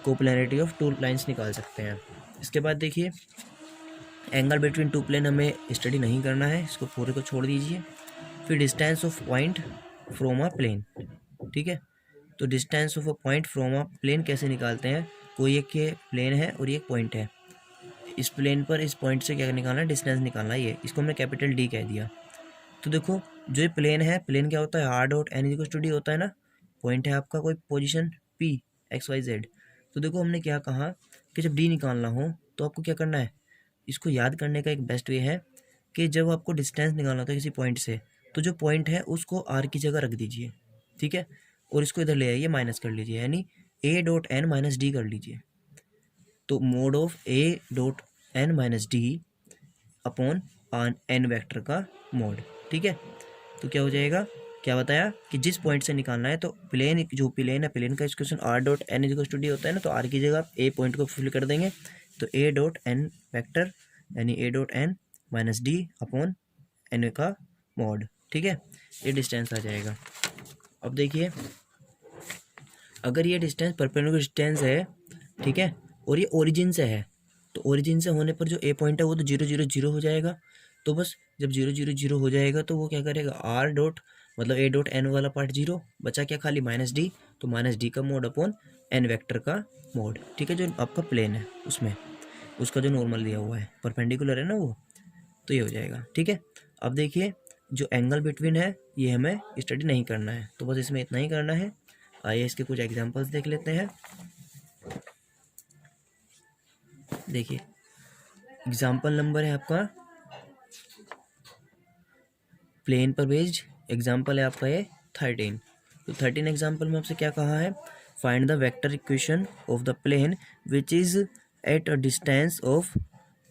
कोप्लेनरिटी ऑफ टू लाइन्स निकाल सकते हैं। इसके बाद देखिए एंगल बिटवीन टू प्लेन हमें स्टडी नहीं करना है, इसको पूरे को छोड़ दीजिए। फिर distance of point from a plane, ठीक है। तो distance of a point from a plane कैसे निकालते हैं, कोई एक के प्लेन है और ये एक पॉइंट है, इस प्लेन पर इस पॉइंट से क्या निकालना है डिस्टेंस निकालना है, ये इसको हमने कैपिटल डी कह दिया। तो देखो जो ये प्लेन है, प्लेन क्या होता है R dot N equal to D होता है ना, पॉइंट है आपका कोई पोजीशन P XYZ। तो देखो हमने क्या कहा कि जब डी निकालना हो तो आपको क्या करना है, इसको याद करने का एक बेस्ट वे है कि जब आपको डिस्टेंस निकालना होता है किसी पॉइंट से, तो जो पॉइंट है उसको आर की जगह रख दीजिए, ठीक है, और इसको इधर ले आइए माइनस कर लीजिए, यानी A dot N minus D कर लीजिए। तो mod of A dot N minus D upon N vector का मोड, ठीक है। तो क्या हो जाएगा क्या बताया कि जिस पॉइंट से निकालना है, तो प्लेन जो प्लेन है, प्लेन का equation R dot N is to D होता है ना, तो आर की जगह आप ए पॉइंट को फिल कर देंगे, तो ए डॉट एन वैक्टर यानी A dot N minus D upon N का मॉड, ठीक है, ये डिस्टेंस आ जाएगा। अब देखिए अगर ये डिस्टेंस परपेंडिकुलर डिस्टेंस है, ठीक है, और ये ओरिजिन से है, तो ओरिजिन से होने पर जो ए पॉइंट है वो तो 0 0 0 हो जाएगा। तो बस जब 0 0 0 हो जाएगा तो वो क्या करेगा, आर डॉट मतलब ए डॉट एन वाला पार्ट 0 बचा, क्या खाली माइनस डी, तो माइनस डी का मोड अपॉन एन वेक्टर का मोड, ठीक है, जो आपका प्लेन है उसमें उसका जो नॉर्मल दिया हुआ है परपेंडिकुलर है ना वो, तो ये हो जाएगा, ठीक है। अब देखिए जो एंगल बिटवीन है ये हमें स्टडी नहीं करना है, तो बस इसमें इतना ही करना है। आइए इसके कुछ एग्जांपल्स देख लेते हैं। देखिए एग्जांपल नंबर है आपका प्लेन पर बेस्ड, एग्जांपल है आपका ये 13। तो 13 एग्जांपल में आपसे क्या कहा है, find the vector equation of the plane which is at a distance of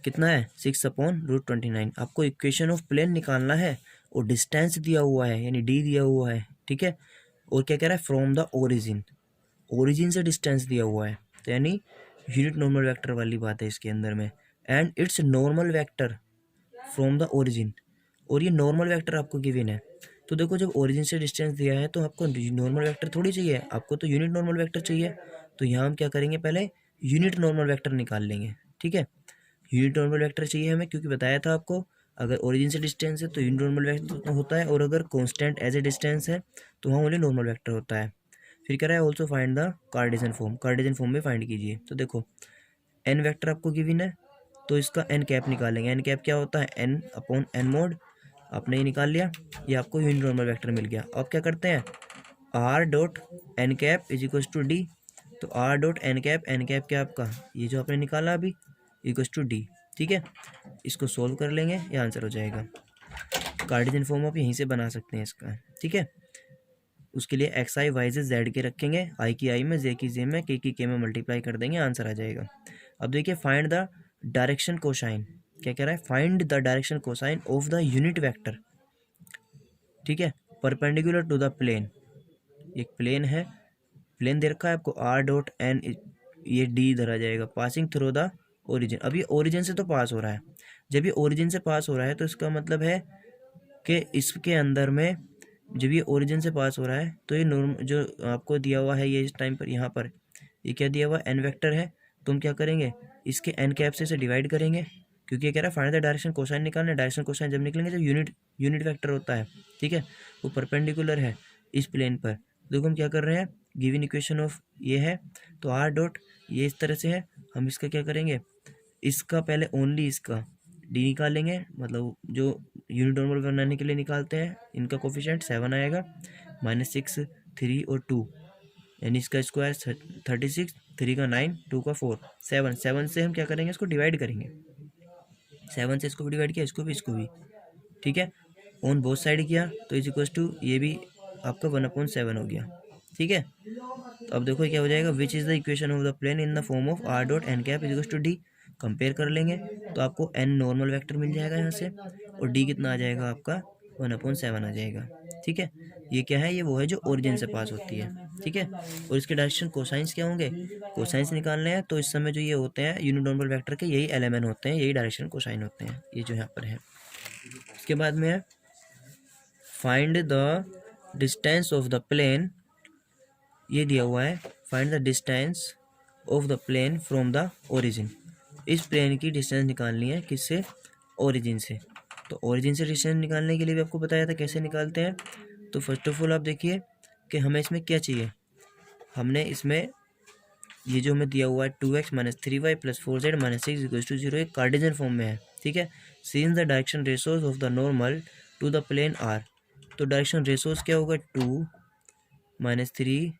कितना है 6/√29। आपको इक्वेशन ऑफ प्लेन निकालना है और डिस्टेंस दिया हुआ है यानी डी दिया हुआ है, ठीक है, और क्या कह रहा है फ्रॉम द ओरिजिन, ओरिजिन से डिस्टेंस दिया हुआ है, तो यानी यूनिट नॉर्मल वेक्टर वाली बात है इसके अंदर में, and it's normal vector from the origin, और ये नॉर्मल वेक्टर आपको गिवन है। तो देखो जब ओरिजिन से डिस्टेंस दिया है तो आपको नॉर्मल वेक्टर थोड़ी चाहिए, आपको तो यूनिट नॉर्मल वेक्टर चाहिए। तो यहाँ हम क्या करेंगे, पहले यूनिट नॉर्मल वेक्टर निकाल लेंगे, ठीक है, यूनिट नॉर्मल वेक्टर चाहिए हमें, क्योंकि बताया था आपको अगर ओरिजिन से डिस्टेंस है तो यूनिट नॉर्मल वेक्टर होता है, और अगर कांस्टेंट एज ए डिस्टेंस है तो वहाँ ओनली नॉर्मल वेक्टर होता है। फिर कह रहा है also find the Cartesian form, Cartesian form में फाइंड कीजिए। तो देखो एन वेक्टर आपको गिवन है, तो इसका एन कैप निकालेंगे, एन कैप क्या होता है एन अपॉन एन मोड, आपने ये निकाल लिया, ये आपको यूनिट नॉर्मल वेक्टर मिल गया। अब क्या करते हैं, R dot N cap is equal to D, तो आर डॉट एन कैप क्या आपका ये जो आपने निकाला अभी इक्वल टू डी, ठीक है, इसको सोल्व कर लेंगे, ये आंसर हो जाएगा। कार्टेशियन फॉर्म आप यहीं से बना सकते हैं इसका, ठीक है। उसके लिए एक्स आई वाई से जेड के रखेंगे, आई की आई में, जे की जे में, के में मल्टीप्लाई कर देंगे, आंसर आ जाएगा। अब देखिए फाइंड द डायरेक्शन कोसाइन, क्या कह रहा है, find the direction cosine of the unit vector, ठीक है, परपेंडिकुलर टू द प्लेन, एक प्लेन है, प्लेन दे रखा है आपको आर डॉट एन, ये डी धरा जाएगा, पासिंग थ्रू द ओरिजिन। अब ये ओरिजिन से तो पास हो रहा है, जब ये ओरिजिन से पास हो रहा है तो इसका मतलब है कि इसके अंदर में जब ये ओरिजिन से पास हो रहा है तो ये नॉर्म जो आपको दिया हुआ है ये इस टाइम पर यहाँ पर ये क्या दिया हुआ एन वेक्टर है, तो हम क्या करेंगे इसके एन कैप से इसे डिवाइड करेंगे, क्योंकि ये कह रहा है फाइंड द डायरेक्शन कोसाइन निकालना है। डायरेक्शन कोसाइन जब निकलेंगे जब यूनिट वेक्टर होता है, ठीक है, वो परपेंडिकुलर है इस प्लेन पर। देखो हम क्या कर रहे हैं, गिवन इक्वेशन ऑफ ये है, तो आर डॉट ये इस तरह से है, हम इसका क्या करेंगे, इसका पहले ओनली इसका डी निकालेंगे, मतलब जो यूनिट नॉर्मल बनाने के लिए निकालते हैं, इनका कोफिशिएंट 7 आएगा, -6 3 और 2, यानी इसका स्क्वायर 36, 3 का 9, 2 का 4, 7 से हम क्या करेंगे इसको डिवाइड करेंगे, 7 से इसको भी डिवाइड किया, इसको भी, ठीक है, ऑन बोथ साइड किया तो इज इक्वल टू ये भी आपका 1/7 हो गया, ठीक है। तो अब देखो क्या हो जाएगा, which is the equation of the plane in the form of R dot N cap is equal to D, compare कर लेंगे तो आपको एन नॉर्मल वेक्टर मिल जाएगा यहाँ से, और डी कितना आ जाएगा आपका 1/7 आ जाएगा, ठीक है। ये क्या है, ये वो है जो ओरिजिन से पास होती है, ठीक है। और इसके डायरेक्शन कोसाइंस क्या होंगे, कोसाइंस निकालने हैं तो इस समय जो ये होते हैं यूनिट नॉर्मल वेक्टर के यही एलिमेंट होते हैं, यही डायरेक्शन कोसाइन होते हैं, ये जो यहाँ पर है। इसके बाद में है find the distance of the plane, ये दिया हुआ है find the distance of the plane from the origin, इस प्लेन की डिस्टेंस निकालनी है किससे, ओरिजिन से। तो ओरिजिन से डिस्टेंस निकालने के लिए भी आपको बताया था कैसे निकालते हैं। तो फर्स्ट ऑफ ऑल आप देखिए कि हमें इसमें क्या चाहिए, हमने इसमें ये जो हमें दिया हुआ है 2x - 3y + 4z - 6 = 0 एक कार्टेशियन फॉर्म में है, ठीक है। Since the direction ratios of the normal to the plane are, तो डायरेक्शन रेशोज क्या होगा 2 - 3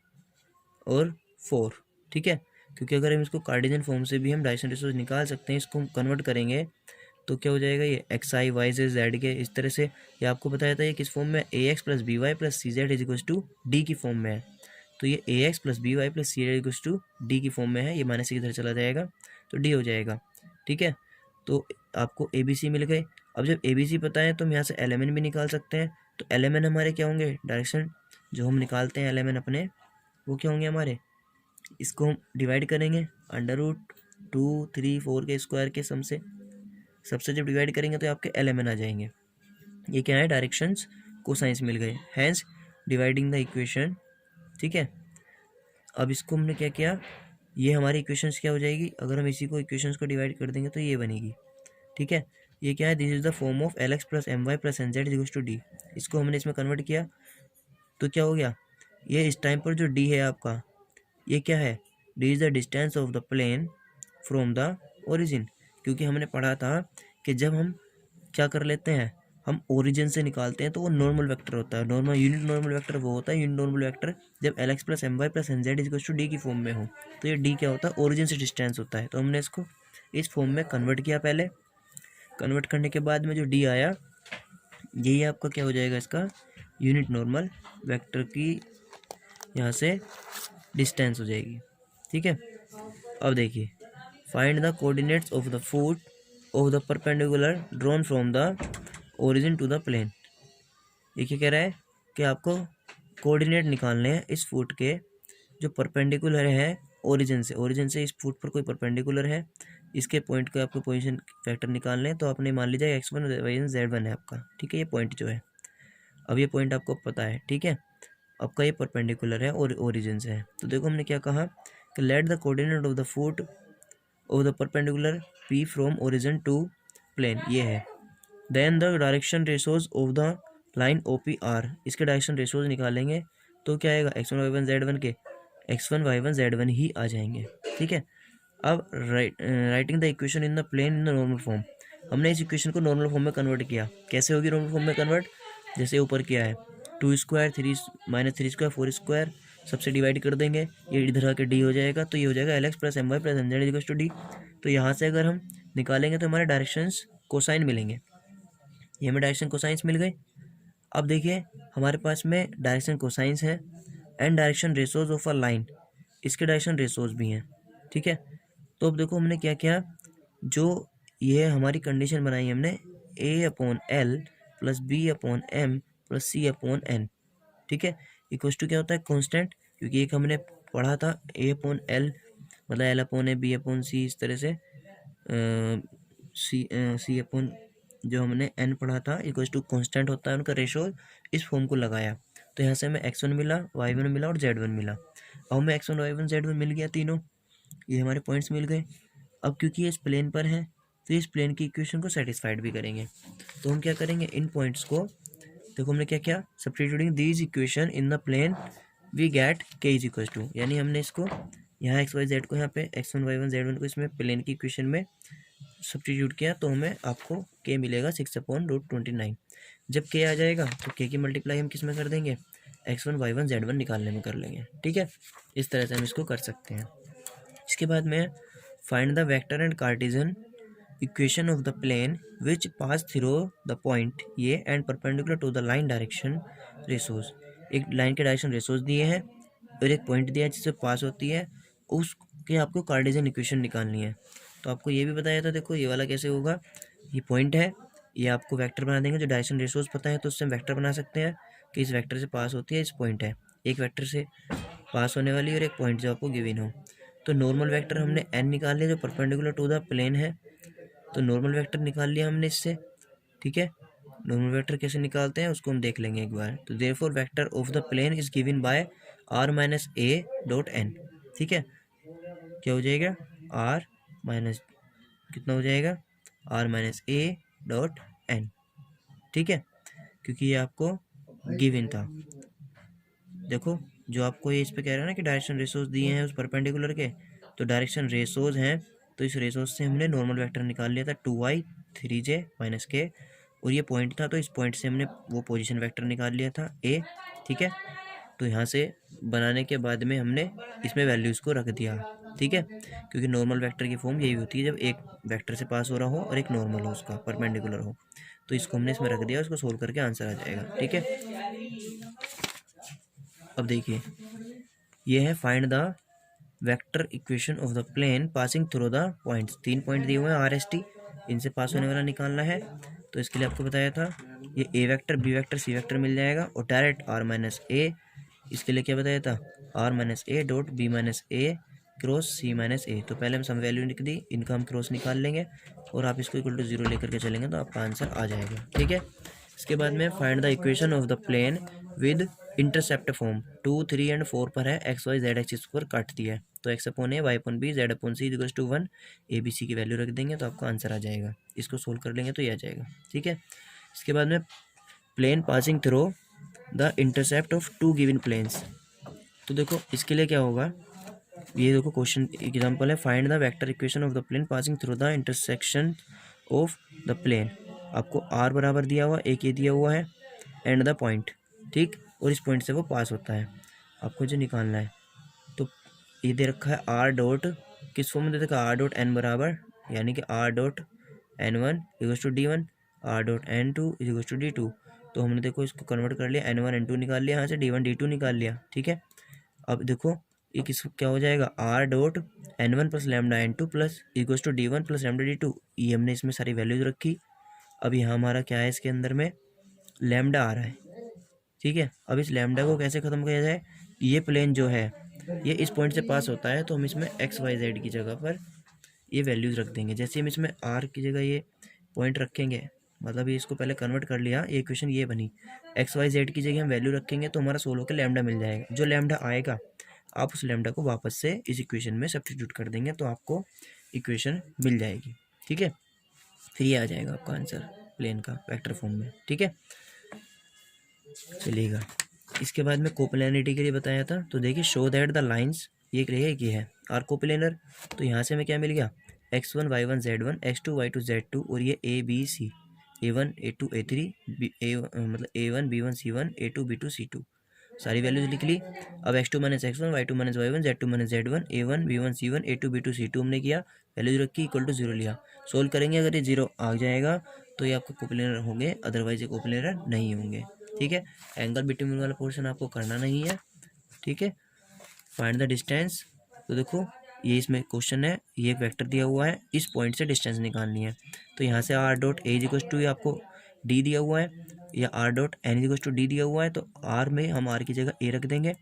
और 4, ठीक है, क्योंकि अगर हम इसको कार्टेशियन फॉर्म से भी हम डायरेक्शन रेशोज निकाल सकते हैं, इसको हम कन्वर्ट करेंगे तो क्या हो जाएगा, ये एक्स आई वाई से जेड के इस तरह से, ये आपको बताया था ये किस फॉर्म में, ax + by + cz = d की फॉर्म में है, तो ये ax + by + cz = d की फॉर्म में है, ये माइनस इधर चला जाएगा तो d हो जाएगा, ठीक है। तो आपको ABC मिल गए। अब जब ABC पता है तो हम यहाँ से एलिमेंट भी निकाल सकते हैं, तो LMN हमारे क्या होंगे, डायरेक्शन जो हम निकालते हैं LMN अपने, वो क्या होंगे हमारे, इसको हम डिवाइड करेंगे √2, 3, 4 के स्क्वायर के सम से, सबसे जब डिवाइड करेंगे तो आपके LMN आ जाएंगे। ये क्या है, डायरेक्शंस कोसाइंस मिल गए, हैंस डिवाइडिंग द इक्वेशन। ठीक है, अब इसको हमने क्या किया, ये हमारी इक्वेशंस क्या हो जाएगी, अगर हम इसी को इक्वेशंस को डिवाइड कर देंगे तो ये बनेगी। ठीक है, ये क्या है, this is the form of LX + MY + NZ = D। इसको हमने इसमें कन्वर्ट किया तो क्या हो गया, ये इस टाइम पर जो D है आपका, ये क्या है, D is the distance of the plane from the origin. क्योंकि हमने पढ़ा था कि जब हम क्या कर लेते हैं, हम ओरिजिन से निकालते हैं तो वो नॉर्मल वेक्टर होता है, नॉर्मल यूनिट नॉर्मल वेक्टर वो होता है, यूनिट नॉर्मल वेक्टर जब LX + MY + NZ = D की फॉर्म में हो, तो ये D क्या होता है, ओरिजिन से डिस्टेंस होता है। तो हमने इसको इस फॉर्म में कन्वर्ट किया, पहले कन्वर्ट करने के बाद में जो D आया, यही आपका क्या हो जाएगा, इसका यूनिट नॉर्मल वेक्टर की यहाँ से डिस्टेंस हो जाएगी। ठीक है, अब देखिए, find the coordinates of the foot of the perpendicular drawn from the origin to the plane. ये क्या कह रहा है कि आपको कोऑर्डिनेट निकालने हैं इस फुट के जो परपेंडिकुलर है ओरिजिन से इस फुट पर कोई परपेंडिकुलर है, इसके पॉइंट का आपको पोजीशन वेक्टर निकालने हैं। तो आपने मान लीजिए x1 y1 z1 है आपका। ठीक है, ये पॉइंट जो है, अब ये पॉइंट आपको पता है। ठीक है, आपका ये परपेंडिकुलर है और ओरिजिन से है। तो देखो हमने क्या कहा कि let the coordinate of the foot of the perpendicular P from origin to plane, ये है। Then the direction ratios of the line OPR, इसके डायरेक्शन रेशोज निकालेंगे तो क्या आएगा, x1 y1 z1 के x1 y1 z1 ही आ जाएंगे। ठीक है, अब writing the equation in the plane in the normal form, हमने इस इक्वेशन को नॉर्मल फॉर्म में कन्वर्ट किया। कैसे होगी नॉर्मल फॉर्म में कन्वर्ट, जैसे ऊपर किया है 2² 3 -3² 4² सबसे डिवाइड कर देंगे, ये इधर आके D हो जाएगा, तो ये हो जाएगा LX + MY + NZ = D। तो यहाँ से अगर हम निकालेंगे तो हमारे डायरेक्शंस कोसाइन मिलेंगे, ये हमें डायरेक्शन कोसाइंस मिल गए। अब देखिए हमारे पास में डायरेक्शन कोसाइंस है and direction ratios of a line, इसके डायरेक्शन रेशोज भी हैं। ठीक है, तो अब देखो हमने क्या किया, जो ये हमारी कंडीशन बनाई हमने A/L + B/M + C/N। ठीक है, इक्वल्स टू क्या होता है, कांस्टेंट, क्योंकि एक हमने पढ़ा था A/L मतलब L/A B/C, इस तरह से C/, जो हमने n पढ़ा था इक्वल्स टू कांस्टेंट होता है उनका रेशो, इस फॉर्म को लगाया तो यहाँ से हमें x1 मिला, y1 मिला और z1 मिला। अब हमें x1 y1 z1 मिल गया तीनों, ये हमारे पॉइंट्स मिल गए। अब क्योंकि ये इस प्लेन पर है तो इस प्लेन की इक्वेशन को सेटिस्फाइड भी करेंगे। तो हम क्या करेंगे, इन पॉइंट्स को देखो हमने क्या किया, substituting these equations in the plane we get k = 2, यानी हमने इसको यहाँ x y z को यहाँ पे x1 y1 z1 को इसमें प्लेन की इक्वेशन में सब्स्टिट्यूट किया तो हमें आपको k मिलेगा 6/√29। जब k आ जाएगा तो k की मल्टीप्लाई हम किस में कर देंगे, x1 y1 z1 निकालने में कर लेंगे। ठीक है, इस तरह से हम इसको कर सकते हैं। इसके बाद में find the vector and Cartesian equation of the plane which pass through the point ये and perpendicular to the line direction ratios. एक लाइन के डायरेक्शन रेशोज दिए हैं और एक पॉइंट दिया है जिससे पास होती है, उसके आपको कार्टेशियन इक्वेशन निकालनी है। तो आपको ये भी बताया था, देखो ये वाला कैसे होगा, ये पॉइंट है, ये आपको वेक्टर बना देंगे, जो डायरेक्शन रेशोज पता है तो उससे हम वेक्टर बना सकते हैं कि इस वेक्टर से पास होती है, इस पॉइंट है, एक वेक्टर से पास होने वाली और एक पॉइंट जो आपको गिवन हो। तो नॉर्मल वेक्टर हमने n निकाल लिया जो परपेंडिकुलर टू द प्लेन है, तो नॉर्मल वेक्टर निकाल लिया हमने इससे। ठीक है, नॉर्मल वेक्टर कैसे निकालते हैं उसको हम देख लेंगे एक बार। तो therefore vector of the plane is given by r-a.n। ठीक है, क्या हो जाएगा, r माइनस कितना हो जाएगा, r-a.n। ठीक है, क्योंकि ये आपको गिवन था। देखो जो आपको ये इस पे कह रहा है ना कि डायरेक्शन रेशोज दिए हैं उस परपेंडिकुलर के, तो डायरेक्शन रेशोज हैं, तो इस रेशोज से हमने नॉर्मल वेक्टर निकाल लिया था 2y 3j - k, और ये पॉइंट था तो इस पॉइंट से हमने वो पोजीशन वेक्टर निकाल लिया था a। ठीक है, तो यहाँ से बनाने के बाद में हमने इसमें वैल्यूज़ को रख दिया। ठीक है, क्योंकि नॉर्मल वेक्टर की फॉर्म यही होती है जब एक वेक्टर से पास हो रहा हो और एक नॉर्मल हो उसका परपेंडिकुलर हो, तो इसको हमने इसमें रख दिया, उसको सोल्व करके आंसर आ जाएगा। ठीक है, अब देखिए ये है find the vector equation of the plane passing through the points, 3 point दिए हुए हैं RST, इनसे पास होने वाला निकालना है। तो इसके लिए आपको बताया था ये ए vector, B vector, C vector मिल जाएगा और डायरेक्ट आर माइनस ए, इसके लिए क्या बताया था, R minus A dot B minus A cross C minus A. तो पहले हम सम वैल्यू लिख दी, इनका हम क्रॉस निकाल लेंगे और आप इसको इक्वल टू 0 लेकर के चलेंगे तो आपका आंसर आ जाएगा। ठीक है, इसके बाद में find the equation of the plane with intercept form 2, 3 and 4 पर है, एक्स वाई जेड एक्सिस पर काट दिया है। तो X upon A, Y upon B, Z upon C equals to 1, A B C की वैल्यू रख देंगे तो आपका आंसर आ जाएगा। इसको सोल्व कर लेंगे तो ये आ जाएगा। ठीक है, इसके बाद में plane passing through the intercept of two given planes. तो देखो इसके लिए क्या होगा, ये देखो क्वेश्चन एग्जांपल है, find the vector equation of the plane passing through the intersection of the plane. आपको आर बराबर दिया हुआ, एक ये दिया हुआ है एंड द पॉइंट, ठीक, और इस पॉइंट से वो पास होता है, आपको जो निकालना है। तो ये दे रखा है आर डॉट, किस फॉर्म में दे रखा है, आर डॉट एन बराबर, यानी कि R dot N one equals to D one, R dot N two equals to D two. तो हमने देखो इसको कन्वर्ट कर लिया, एन वन एन टू निकाल लिया, यहाँ से डी वन डी टू निकाल लिया। ठीक है, अब देखो ये किस क्या हो जाएगा, R dot N one plus lambda N two plus equals to D one plus lambda D two. ये हमने इसमें सारी वैल्यूज रखी। अब यहाँ हमारा क्या है, इसके अंदर में लैम्डा आ रहा है। ठीक है, अब इस लैम्डा को कैसे ख़त्म किया जाए, ये प्लेन जो है ये इस पॉइंट से पास होता है, तो हम इसमें एक्स वाई जेड की जगह पर ये वैल्यूज़ रख देंगे। जैसे हम इसमें आर की जगह ये पॉइंट रखेंगे, मतलब ये इसको पहले कन्वर्ट कर लिया, ये इक्वेशन ये बनी, एक्स वाई जेड की जगह हम वैल्यू रखेंगे तो हमारा सोल्व होकर लैम्डा मिल जाएगा। जो लैम्डा आएगा आप उस लैम्डा को वापस से इस इक्वेशन में सब्स्टिट्यूट कर देंगे तो आपको इक्वेशन मिल जाएगी। ठीक है, फिर ये आ जाएगा आपका आंसर प्लेन का वेक्टर फॉर्म में। ठीक है, चलिएगा इसके बाद में कोप्लेनिटी के लिए बताया था। तो देखिए, शो दैट द लाइंस, ये रहेगी है आर कोप्लेनर। तो यहाँ से हमें क्या मिल गया, x1 y1 z1 x2 y2 z2 और ये a b c, a1 a2 a3 मतलब a1 b1 c1 a2 b2 c2, सारी वैल्यूज लिख ली। अब x2 minus x1 y2 minus y1 z2 minus z1 a1 b1 c1 a2 b2 c2 हमने किया, वैल्यूज रखी, इक्वल टू 0 लिया। सोल्व करेंगे, अगर ये 0 आ जाएगा तो ये आपको कोप्लेनर होंगे, अदरवाइज ये कोप्लेनर नहीं होंगे। ठीक है, एंगल बिटवीन वाला पोर्शन आपको करना नहीं है। ठीक है, फाइंड द डिस्टेंस। तो देखो ये इसमें क्वेश्चन है, ये एक वेक्टर दिया हुआ है, इस पॉइंट से डिस्टेंस निकालनी है। तो यहाँ से R dot A equals to आपको डी दिया हुआ है, या R dot N equals to D दिया हुआ है, तो आर में हम आर की जगह ए रख देंगे।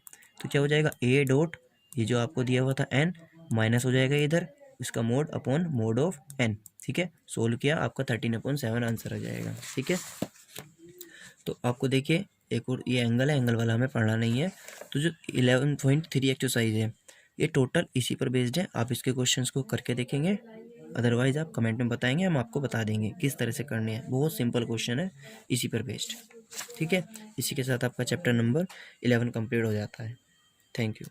तो क्या हो जाएगा, ए डॉट ये जो आपको दिया हुआ था एन माइनस हो जाएगा इधर, इसका mod upon mod of N. ठीक है, सोल्व किया, आपका 13/7 आंसर आ जाएगा। ठीक है, तो आपको देखिए एक और ये एंगल है, एंगल वाला हमें पढ़ना नहीं है। तो जो 11.3 एक्सरसाइज है ये टोटल इसी पर बेस्ड है, आप इसके क्वेश्चंस को करके देखेंगे, अदरवाइज आप कमेंट में बताएंगे, हम आपको बता देंगे किस तरह से करने हैं। बहुत सिंपल क्वेश्चन है, इसी पर बेस्ड। ठीक है, इसी के साथ आपका चैप्टर नंबर 11 कंप्लीट हो जाता है। Thank you.